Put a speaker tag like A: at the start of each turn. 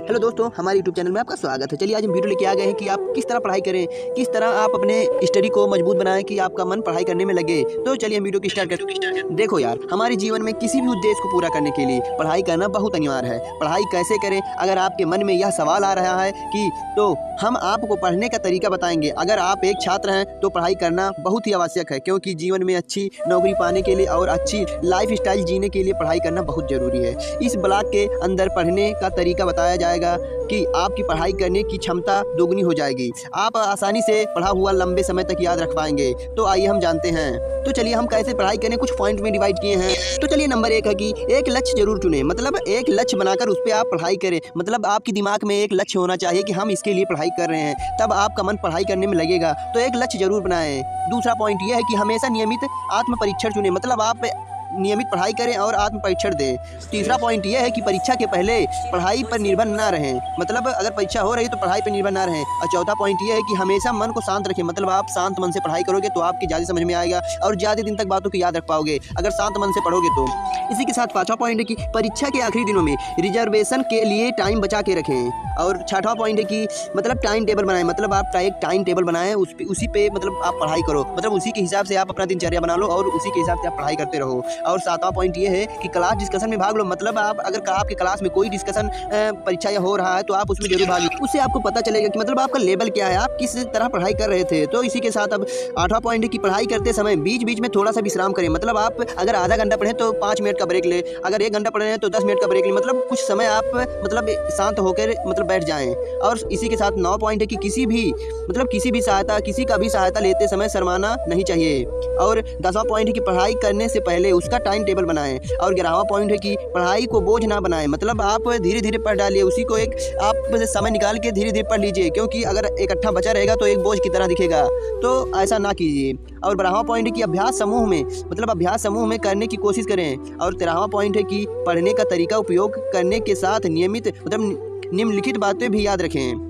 A: Hello दोस्तों, हमारे YouTube channel में आपका स्वागत है। चलिए आज हम वीडियो लेके आ गए हैं कि आप किस तरह पढ़ाई करें, किस तरह आप अपने स्टडी को मजबूत बनाएं कि आपका मन पढ़ाई करने में लगे। तो चलिए हम वीडियो की स्टार्ट करते हैं। देखो यार, हमारे जीवन में किसी भी उद्देश्य को पूरा करने के लिए पढ़ाई करना बहुत अनिवार्य है। पढ़ाई कैसे करें, अगर आपके मन में यह सवाल आ रहा है कि तो हम आपको पढ़ने का तरीका बताएंगे। अगर आप एक छात्र हैं तो पढ़ाई करना बहुत ही आवश्यक है, क्योंकि जीवन में अच्छी नौकरी पाने के लिए और अच्छी लाइफ स्टाइल जीने के लिए पढ़ाई करना बहुत जरूरी है। इस ब्लॉग के अंदर पढ़ने का तरीका बताया जाएगा कि आपकी पढ़ाई करने की क्षमता दोगुनी हो जाएगी। आप आसानी से पढ़ा हुआ लंबे समय तक याद रख पाएंगे। तो आइए हम जानते हैं। तो चलिए हम कैसे पढ़ाई करें, कुछ पॉइंट में डिवाइड किए हैं। तो चलिए नंबर 1 है कि एक लक्ष्य जरूर चुनें। मतलब एक लक्ष्य बनाकर उस पर आप पढ़ाई करें। मतलब आपके दिमाग में एक लक्ष्य होना चाहिए कि हम इसके लिए पढ़ाई कर रहे हैं, तब आपका मन पढ़ाई करने में लगेगा। तो एक लक्ष्य जरूर बनाएं। दूसरा पॉइंट यह है कि हमेशा नियमित आत्म परीक्षण चुनें। मतलब आप नियमित पढ़ाई करें और आत्म परीक्षण दें। तीसरा पॉइंट यह है कि परीक्षा के पहले पढ़ाई पर निर्भर ना रहें। मतलब अगर परीक्षा हो रही है तो पढ़ाई पर निर्भर ना रहें। और चौथा पॉइंट यह है कि हमेशा मन को शांत रखें। मतलब आप शांत मन से पढ़ाई करोगे तो आपकी ज़्यादा समझ में आएगा और ज़्यादा दिन तक बातों को याद रख पाओगे, अगर शांत मन से पढ़ोगे तो। इसी के साथ पाँचवा पॉइंट है कि परीक्षा के आखिरी दिनों में रिजर्वेशन के लिए टाइम बचा के रखें। और छठवां पॉइंट है कि मतलब टाइम टेबल बनाएं। मतलब आप एक टाइम टेबल बनाएं, उसी पे मतलब आप पढ़ाई करो। मतलब उसी के हिसाब से आप अपना दिनचर्या बना लो और उसी के हिसाब से आप पढ़ाई करते रहो। और सातवां पॉइंट ये है कि क्लास डिस्कशन में भाग लो। मतलब आप अगर आपके क्लास में कोई डिस्कशन परीक्षा या हो रहा है तो आप उसमें जरूर भाग लो। उससे आपको पता चलेगा कि मतलब आपका लेवल क्या है, आप किस तरह पढ़ाई कर रहे थे। तो इसी के साथ अब आठवां पॉइंट है कि पढ़ाई करते समय बीच बीच में थोड़ा सा विश्राम करें। मतलब आप अगर आधा घंटा पढ़ें तो 5 मिनट का ब्रेक ले, अगर 1 घंटा पढ़ रहे हैं तो 10 मिनट का ब्रेक ले। मतलब कुछ समय आप मतलब शांत होकर मतलब बैठ जाएं। और इसी के साथ 9 पॉइंट है कि किसी का भी सहायता लेते समय शर्माना नहीं चाहिए। और 10वां पॉइंट है कि पढ़ाई करने से पहले उसका टाइम टेबल बनाएं। और 11वां पॉइंट है कि पढ़ाई को बोझ ना बनाएं। मतलब आप धीरे धीरे पढ़ डालिए, उसी को एक आप समय निकाल के धीरे धीरे पढ़ लीजिए, क्योंकि अगर इकट्ठा बचा रहेगा तो एक बोझ की तरह दिखेगा। तो ऐसा ना कीजिए। और 12वां पॉइंट है कि अभ्यास समूह में करने की कोशिश करें। और 13वां पॉइंट है कि पढ़ने का तरीका उपयोग करने के साथ नियमित मतलब निम्नलिखित बातें भी याद रखें।